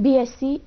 BSc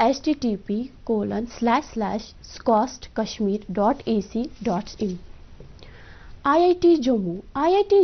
http://scostkashmir.ac.in। IIT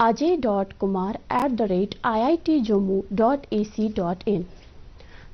ajay.kumar@iitjammu.ac.in।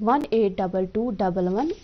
182211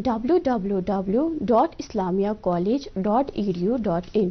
www.islamiacollege.edu.in।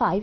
5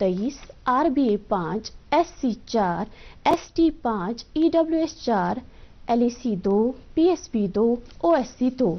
23, RBA 5, SC 4, ST 5, EWS 4, LAC 2, PSP 2, OSC 2।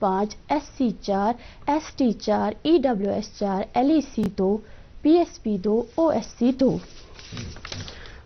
5, SC 4, ST 4, EWS 4, LAC 2, PSP 2, OSC 2।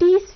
30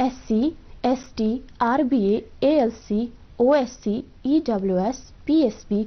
SC, ST, RBA, ALC, OSC, EWS, PSP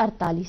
48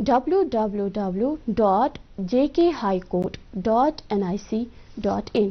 www.jkhighcourt.nic.in।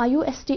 IUST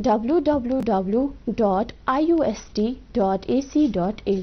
www.iust.ac.in।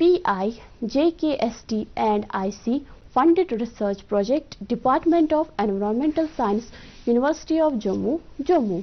PI JKST and IC Funded Research Project, Department of Environmental Science, University of Jammu, Jammu।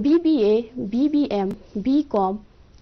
BBA, BBM, BCom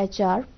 HR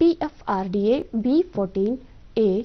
PFRDA B14A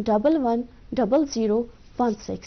110016।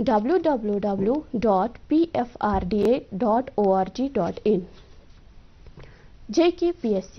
www.pfrda.org.in। JKPSC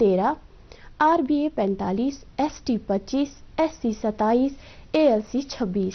13, RBA 45, ST 25, SC 27, ALC 26।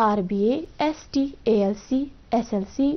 RBA, ST, ALC, SLC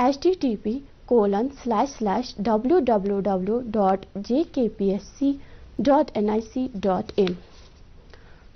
http://www.jkpsc.nic.in।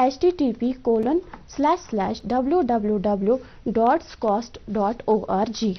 http://www.scost.org।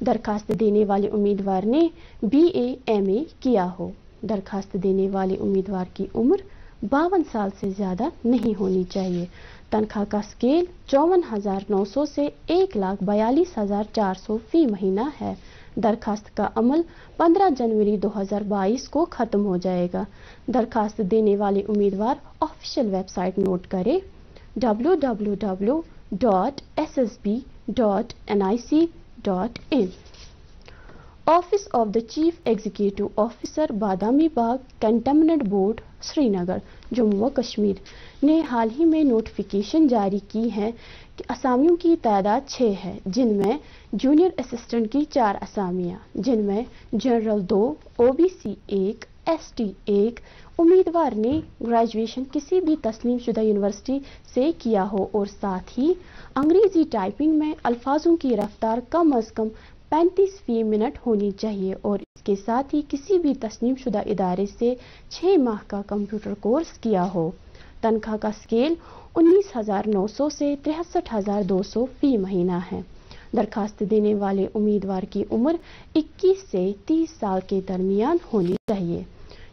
درخواست دینے والے امیدوار نے BA MA کیا ہو۔ درخواست دینے والے امیدوار کی عمر 52 سال سے زیادہ نہیں ہونی چاہیے۔ تنخواہ کا اسکیل 54,900 سے 1,42,400 فی مہینہ ہے۔ درخواست کا عمل 15 جنوری 2022 کو ختم ہو جائے گا۔ درخواست دینے والے امیدوار آفیشیل ویب سائٹ نوٹ کریں www.ssb.nic.in۔ Office of the chief executive officer Badami Bagh cantonment board Srinagar Jammu و کشمیر نے حال ہی میں نوٹیفیکیشن جاری کی ہے کہ اسامیوں کی تعداد 6 ہے، جن میں جونیئر اسسٹنٹ کی 4 اسامیاں، جن میں جنرل 2، OBC 1، ST 1 امیدوار نے گریجویشن کسی بھی تسلیم شدہ یونیورسٹی سے کیا ہو اور ساتھ ہی انگریزی ٹائپنگ میں الفاظوں کی رفتار کم از کم 35 فی منٹ ہونی چاہیے اور اس کے ساتھ ہی کسی بھی تسلیم شدہ ادارے سے 6 ماہ کا کمپیوٹر کورس کیا ہو۔ تنخواہ کا اسکیل 19,900 سے 63,200 فی مہینہ ہے۔ درخواست دینے والے امیدوار کی عمر 21 سے 30 سال کے درمیان ہونی چاہیے۔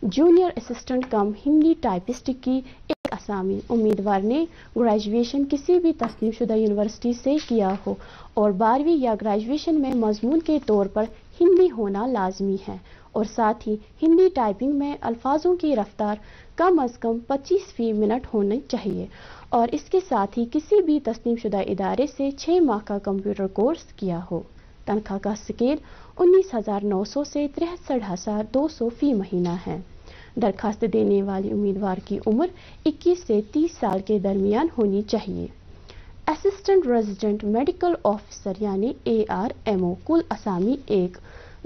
جونیئر اسسٹنٹ کم ہندی ٹائپسٹ کی 1 اسامی، امیدوار نے گریجویشن کسی بھی تسلیم شدہ یونیورسٹی سے کیا ہو اور 12ویں یا گریجویشن میں مضمون کے طور پر ہندی ہونا لازمی ہے اور ساتھ ہی ہندی ٹائپنگ میں الفاظوں کی رفتار کم از کم 25 فی منٹ ہونی چاہیے اور اس کے ساتھ ہی کسی بھی تسلیم شدہ ادارے سے 6 ماہ کا کمپیوٹر کورس کیا ہو۔ تنخواہ کا اسکیل 19,900 سے 63,200 فی مہینہ ہے۔ درخواست دینے والے امیدوار کی عمر 21 سے 30 سال کے درمیان ہونی چاہیے۔ اسسٹنٹ ریزیڈنٹ میڈیکل آفیسر یعنی ARMO کل اسامی 1۔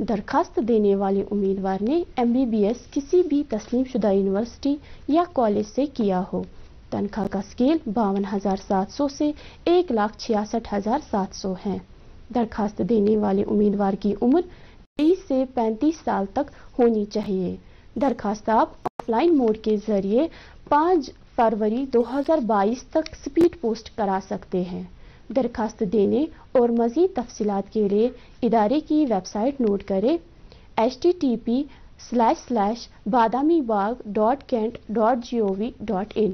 درخواست دینے والے امیدوار نے MBBS کسی بھی تسلیم شدہ یونیورسٹی یا کالج سے کیا ہو۔ تنخواہ کا اسکیل 52,700 سے 1,66,700 ہے۔ درخواست دینے والے امیدوار کی عمر 23 سے 35 سال تک ہونی چاہیے۔ درخواست آپ آف لائن موڈ کے ذریعے 5 فروری 2022 تک سپیڈ پوسٹ کرا سکتے ہیں۔ درخواست دینے اور مزید تفصیلات کے لیے ادارے کی ویب سائٹ نوٹ کریں http://badamibagh.kent.gov.in۔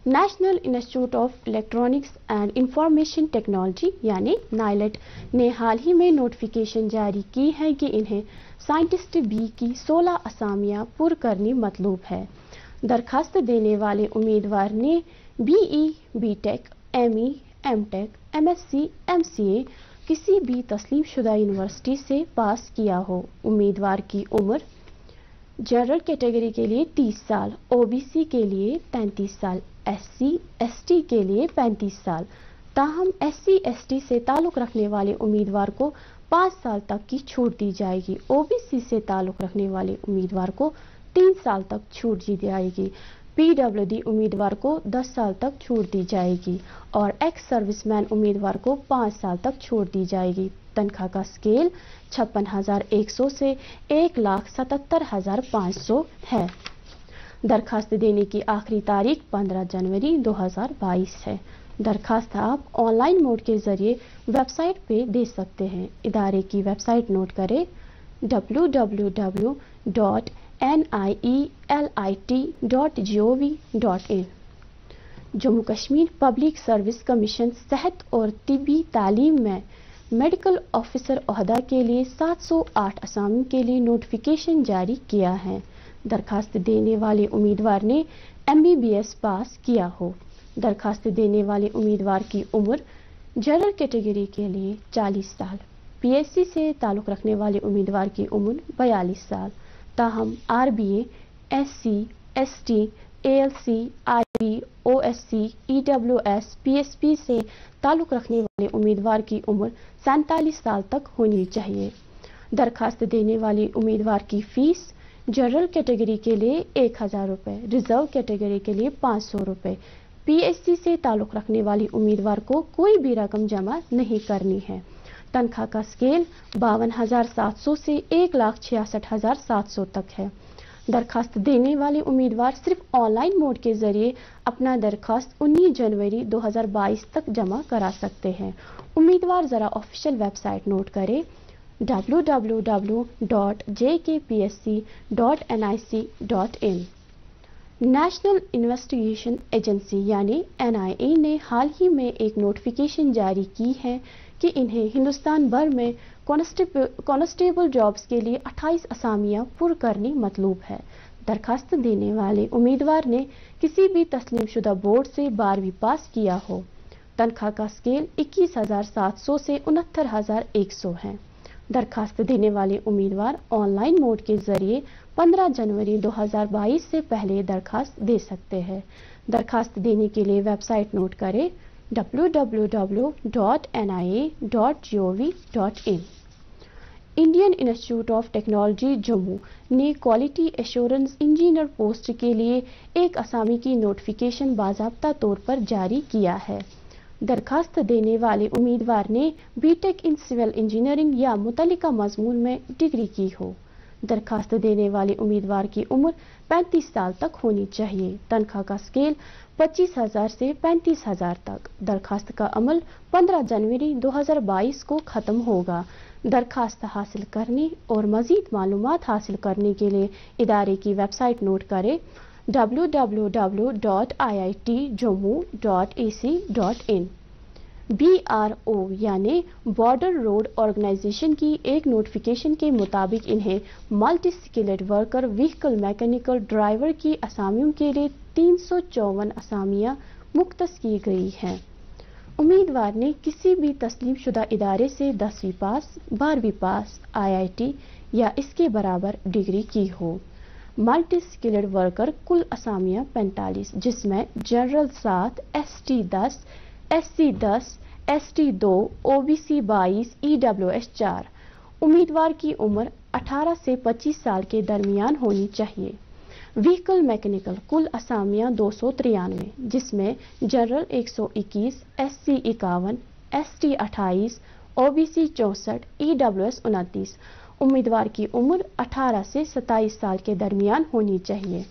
National institute of electronics and information technology یعنی NIELIT نے حال ہی میں نوٹیفیکیشن جاری کی ہے کہ انہیں سائنٹسٹ B کی 16 اسامیاں پر کرنی مطلوب ہے۔ درخواست دینے والے امیدوار نے BE BTech ME MTech MSc MCA کسی بھی تسلیم شدہ یونیورسٹی سے پاس کیا ہو۔ امیدوار کی عمر جنرل کیٹیگری کے لیے 30 سال، OBC کے لیے 33 سال، SC ST کے لیے 35 سال۔ تاہم SC ST سے تعلق رکھنے والے امیدوار کو 5 سال تک کی چھوٹ دی جائے گی۔ OBC سے تعلق رکھنے والے امیدوار کو 3 سال تک چھوٹ دی جائے گی۔ PWD امیدوار کو 10 سال تک چھوٹ دی جائے گی اور ایکس سروس مین امیدوار کو 5 سال تک چھوٹ دی جائے گی۔ تنخواہ کا اسکیل 56,100 سے 1,77,500 ہے۔ درخواست دینے کی آخری تاریخ 15 جنوری 2022 ہے۔ درخواست آپ آن لائن موڈ کے ذریعے ویب سائٹ پہ دے سکتے ہیں۔ ادارے کی ویب سائٹ نوٹ کریں www.nielit.gov.in۔ Jammu Kashmir public service commission صحت اور طبی تعلیم میں میڈیکل آفیسر عہدہ کے لیے 708 اسامیوں کے لیے نوٹیفیکیشن جاری کیا ہے۔ درخواست دینے والے امیدوار نے MBBS پاس کیا ہو۔ درخواست دینے والے امیدوار کی عمر جنرل کیٹیگری کے لیے 40 سال، PSC سے تعلق رکھنے والے امیدوار کی عمر 42 سال۔ تاہم RBA SC ST ALC IB OSC EWS PSP سے تعلق رکھنے والے امیدوار کی عمر 47 سال تک ہونی چاہیے۔ درخواست دینے والے امیدوار کی فیس جنرل کیٹیگری کے لیے 1,000 روپے، ریزرو کیٹیگری کے لیے 500 روپے۔ PSC سے تعلق رکھنے والی امیدوار کو کوئی بھی رقم جمع نہیں کرنی ہے۔ تنخواہ کا اسکیل 52,700 سے 1,66,700 تک ہے۔ درخواست دینے والے امیدوار صرف آن لائن موڈ کے ذریعے اپنا درخواست 19 جنوری 2022 تک جمع کرا سکتے ہیں۔ امیدوار ذرا آفیشیل ویب سائٹ نوٹ کریں www.jkpsc.nic.in۔ نیشنل انویسٹیگیشن ایجنسی یعنی NIA نے حال ہی میں ایک نوٹیفیکیشن جاری کی ہے کہ انہیں ہندوستان بھر میں کانسٹیبل جابز کے لیے 28 اسامیاں پر کرنی مطلوب ہے۔ درخواست دینے والے امیدوار نے کسی بھی تسلیم شدہ بورڈ سے 12ویں پاس کیا ہو۔ تنخواہ کا اسکیل 21,700 سے 69,100 ہے۔ درخواست دینے والے امیدوار آن لائن موڈ کے ذریعے 15 جنوری 2022 سے پہلے درخواست دے سکتے ہیں۔ درخواست دینے کے لیے ویب سائٹ نوٹ کریں www.nia.gov.in۔ Indian institute of technology Jammu نے کوالٹی ایشورنس انجینئر پوسٹ کے لیے ایک اسامی کی نوٹیفیکیشن باضابطہ طور پر جاری کیا ہے۔ درخواست دینے والے امیدوار نے B Tech in civil engineering یا متعلقہ مضمون میں ڈگری کی ہو۔ درخواست دینے والے امیدوار کی عمر 35 سال تک ہونی چاہیے۔ تنخواہ کا اسکیل 25,000 سے 35,000 تک۔ درخواست کا عمل 15 جنوری 2022 کو ختم ہوگا۔ درخواست حاصل کرنے اور مزید معلومات حاصل کرنے کے لیے ادارے کی ویب سائٹ نوٹ کریں www.iitjammu.ac.in۔ BRO یعنی بارڈر روڈ آرگنائزیشن کی ایک نوٹیفیکیشن کے مطابق انہیں multi skilled worker vehicle mechanical driver کی اسامیوں کے لیے 354 اسامیاں مختص کی گئی ہیں۔ امیدوار نے کسی بھی تسلیم شدہ ادارے سے 10ویں پاس، 12ویں پاس، IIT یا اس کے برابر ڈگری کی ہو۔ ملٹی اسکلڈ ورکر کل اسامیاں 45 جس میں general 7، ST 10، SC 10، ST 2، OBC 22، EWS 4۔ امیدوار کی عمر 18 سے 25 سال کے درمیان ہونی چاہیے۔ وہیکل میکینیکل کل اسامیاں 293 جس میں general 121، SC 51، ST 28، OBC 64، EWS 29۔ امیدوار کی عمر 18 سے 27 سال کے درمیان ہونی چاہیے۔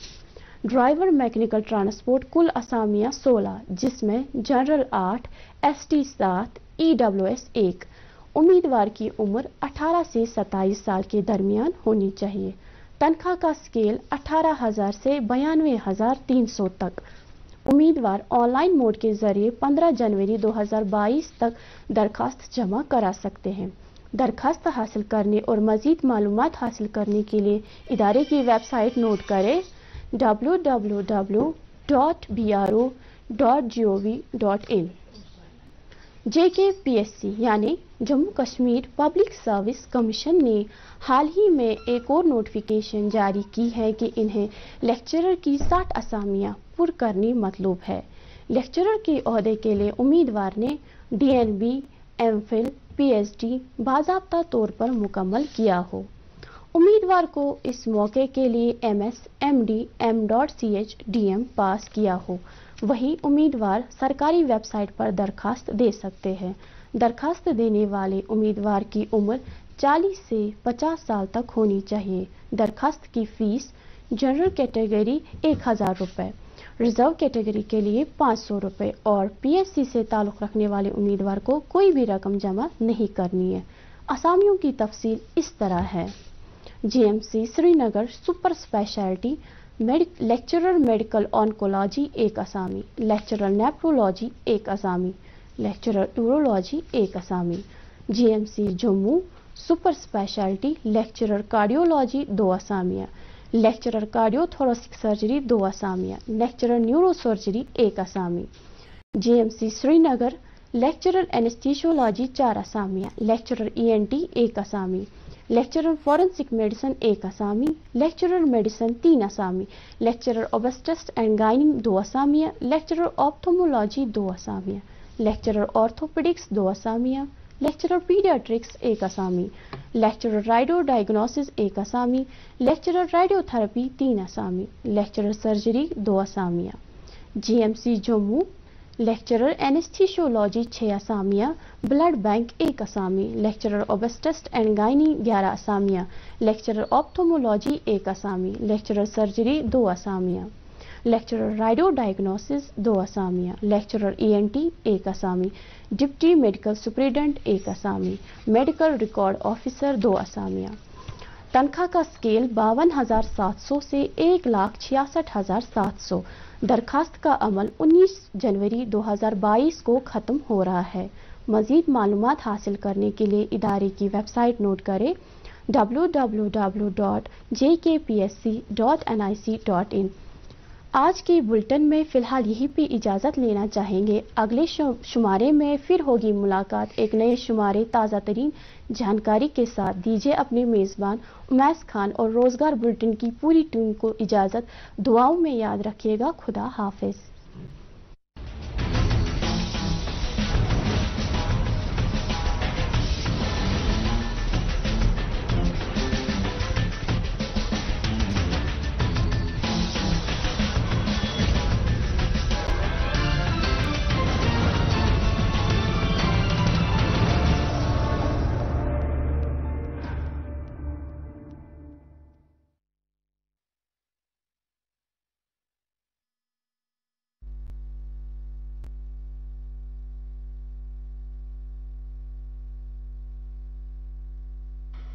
ڈرائیور میکینیکل ٹرانسپورٹ کل اسامیاں 16 جس میں جنرل 8، ST 7، EWS 1۔ امیدوار کی عمر 18 سے 27 سال کے درمیان ہونی چاہیے۔ تنخواہ کا اسکیل 18,000 سے 92,300 تک۔ امیدوار آن لائن موڈ کے ذریعے 15 جنوری 2022 تک درخواست جمع کرا سکتے ہیں۔ درخواست حاصل کرنے اور مزید معلومات حاصل کرنے کے لیے ادارے کی ویب سائٹ نوٹ کریں www.bro.gov.in۔ JKPSC یعنی Jammu Kashmir public service commission نے حال ہی میں ایک اور نوٹیفیکیشن جاری کی ہے کہ انہیں لیکچرر کی 60 اسامیاں پر کرنی مطلوب ہے۔ لیکچرر کے عہدے کے لیے امیدوار نے DNB، MPhil، PhD باضابطہ طور پر مکمل کیا ہو۔ امیدوار کو اس موقع کے لیے MS، MD، M.Ch، DM پاس کیا ہو۔ وہی امیدوار سرکاری ویب سائٹ پر درخواست دے سکتے ہیں۔ درخواست دینے والے امیدوار کی عمر 40 سے 50 سال تک ہونی چاہیے۔ درخواست کی فیس جنرل کیٹیگری 1,000 روپے، ریزرو کیٹیگری کے لیے 500 روپے اور PSC سے تعلق رکھنے والے امیدوار کو کوئی بھی رقم جمع نہیں کرنی ہے۔ اسامیوں کی تفصیل اس طرح ہے: GMC Srinagar super speciality lecturer medical oncology 1 اسامی، لیکچرر نیپرولوجی 1 اسامی، لیکچرر یورولوجی 1 اسامی۔ GMC Jammu super speciality lecturer cardiology 2 اسامیاں، لیکچرر کارڈیو تھوراسک سرجری 2 اسامیاں، لیکچرر نیورو سرجری 1 اسامی۔ GMC Srinagar lecturer anaesthesiology 4 اسامیاں، لیکچرر ENT 1 اسامی، لیکچرر فورینسک میڈیسن 1 اسامی، lecturer medicine 3 اسامی، لیکچرر اوبسٹرکس اینڈ گائننگ 2 اسامیاں، لیکچرر آپتھالمولوجی 2 اسامیاں، لیکچرر آرتھوپیڈکس 2 اسامیاں، لیکچرر پیڈیاٹرکس 1 اسامی، لیکچرر ریڈیو ڈائگنوسس 1 اسامی، لیکچرر ریڈیو تھراپی 3 اسامی، لیکچرر سرجری 2 اسامیاں۔ GMC جموں لیکچرر اینستھیشیولوجی 6 اسامیہ، بلڈ بینک 1 اسامی، لیکچرر اوبسٹسٹ اینڈ گائنی 11 اسامیہ، لیکچرر آپتھومولوجی 1 اسامی، لیکچرر سرجری 2 اسامیہ، لیکچرر ریڈیو ڈائگنوسس 2 اسامیہ، لیکچرر ENT 1 اسامی، ڈپٹی میڈیکل سپرنٹینڈنٹ 1 اسامی، میڈیکل ریکارڈ آفیسر 2 اسامیہ۔ تنخواہ کا اسکیل 52,700 سے 1,66,700۔ درخواست کا عمل 19 جنوری 2022 کو ختم ہو رہا ہے۔ مزید معلومات حاصل کرنے کے لیے ادارے کی ویب سائٹ نوٹ کریں www.jkpsc.nic.in۔ آج کے بلٹن میں فی الحال یہیں پہ اجازت لینا چاہیں گے۔ اگلے شمارے میں پھر ہوگی ملاقات ایک نئے شمارے تازہ ترین جانکاری کے ساتھ۔ دیجیے اپنے میزبان امیس خان اور روزگار بلٹن کی پوری ٹیم کو اجازت۔ دعاؤں میں یاد رکھیے گا۔ خدا حافظ۔